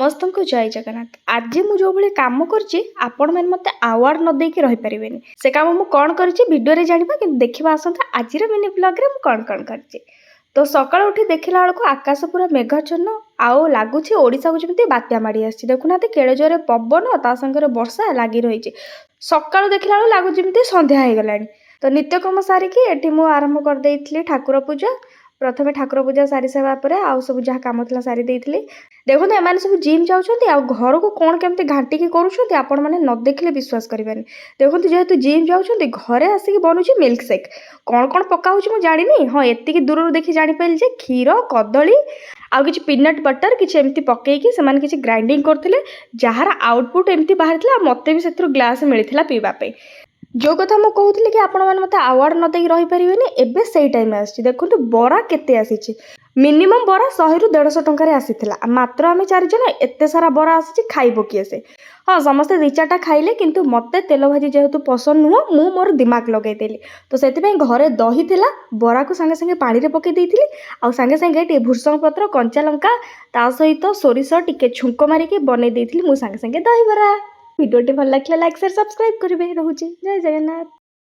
ସମସ୍ତଙ୍କୁ ଜୟ ଜଗନ୍ନାଥ। ଆଜି ମୁଁ ଯୋଉ ଭଳି କାମ କରିଛି ଆପଣମାନେ ମୋତେ ଆୱାର୍ଡ଼ ନ ଦେଇକି ରହିପାରିବେନି। ସେ କାମ ମୁଁ କ'ଣ କରିଛି ଭିଡ଼ିଓରେ ଜାଣିବା, କିନ୍ତୁ ଦେଖିବା ଆସନ୍ତୁ ଆଜିର ମିନି ବ୍ଲଗ୍ରେ ମୁଁ କ'ଣ କରିଛି। ତ ସକାଳୁ ଉଠି ଦେଖିଲା ବେଳକୁ ଆକାଶ ପୁରା ମେଘାଚ୍ଛନ୍ନ, ଆଉ ଲାଗୁଛି ଓଡ଼ିଶାକୁ ଯେମିତି ବାତ୍ୟା ମାଡ଼ି ଆସିଛି। ଦେଖୁନାହାନ୍ତି କେଡ଼େ ଜୋରେ ପବନ ତା ସାଙ୍ଗରେ ବର୍ଷା ଲାଗି ରହିଛି। ସକାଳୁ ଦେଖିଲା ବେଳକୁ ଲାଗୁଛି ଯେମିତି ସନ୍ଧ୍ୟା ହେଇଗଲାଣି। ତ ନିତ୍ୟକର୍ମ ସାରିକି ଏଠି ମୁଁ ଆରମ୍ଭ କରିଦେଇଥିଲି ଠାକୁର ପୂଜା। ପ୍ରଥମେ ଠାକୁର ପୂଜା ସାରି ସାରିବା ପରେ ଆଉ ସବୁ ଯାହା କାମ ଥିଲା ସାରି ଦେଇଥିଲି। ଦେଖନ୍ତୁ ଏମାନେ ସବୁ ଜିମ୍ ଯାଉଛନ୍ତି ଆଉ ଘରକୁ କ'ଣ କେମିତି ଘାଣ୍ଟିକି କରୁଛନ୍ତି ଆପଣମାନେ ନ ଦେଖିଲେ ବିଶ୍ୱାସ କରିବେନି। ଦେଖନ୍ତୁ ଯେହେତୁ ଜିମ୍ ଯାଉଛନ୍ତି ଘରେ ଆସିକି ବନୁଛି ମିଲ୍କ ସେକ୍। କ'ଣ କ'ଣ ପକା ହେଉଛି ମୁଁ ଜାଣିନି, ହଁ ଏତିକି ଦୂରରୁ ଦେଖି ଜାଣିପାରିଲି ଯେ କ୍ଷୀର, କଦଳୀ ଆଉ କିଛି ପିନଟ୍ ବଟର୍ କିଛି ଏମିତି ପକେଇକି ସେମାନେ କିଛି ଗ୍ରାଇଣ୍ଡିଙ୍ଗ କରୁଥିଲେ, ଯାହାର ଆଉଟପୁଟ୍ ଏମିତି ବାହାରିଥିଲା। ଆଉ ମୋତେ ବି ସେଥିରୁ ଗ୍ଲାସ୍ ମିଳିଥିଲା ପିଇବା ପାଇଁ। ଯେଉଁ କଥା ମୁଁ କହୁଥିଲି କି ଆପଣମାନେ ମୋତେ ଆୱାର୍ଡ଼ ନ ଦେଇକି ରହିପାରିବେନି, ଏବେ ସେଇ ଟାଇମ୍ ଆସିଛି। ଦେଖନ୍ତୁ ବରା କେତେ ଆସିଛି, ମିନିମମ୍ ବରା 100ରୁ 150 ଟଙ୍କାରେ ଆସିଥିଲା। ମାତ୍ର ଆମେ 4 ଜଣ, ଏତେ ସାରା ବରା ଆସିଛି, ଖାଇବ କିଏ ସେ? ହଁ ସମସ୍ତେ 2-4ଟା ଖାଇଲେ, କିନ୍ତୁ ମୋତେ ତେଲ ଭାଜି ଯେହେତୁ ପସନ୍ଦ ନୁହଁ ମୁଁ ମୋର ଦିମାଗ ଲଗାଇଦେଲି। ତ ସେଥିପାଇଁ ଘରେ ଦହି ଥିଲା, ବରାକୁ ସାଙ୍ଗେ ସାଙ୍ଗେ ପାଣିରେ ପକାଇ ଦେଇଥିଲି। ଆଉ ସାଙ୍ଗେ ସାଙ୍ଗେ ଟିକେ ଭୃଷଙ୍ଗ ପତ୍ର, କଞ୍ଚା ଲଙ୍କା ତା ସହିତ ସୋରିଷ ଟିକେ ଛୁଙ୍କ ମାରିକି ବନେଇ ଦେଇଥିଲି ମୁଁ ସାଙ୍ଗେ ସାଙ୍ଗେ ଦହିବରା। ଭିଡ଼ିଓଟି ଭଲ ଲାଗିଲା ଲାଇକ୍, ସେୟାର, ସବସ୍କ୍ରାଇବ୍ କରିବେ। ରହୁଛି, ଜୟ ଜଗନ୍ନାଥ।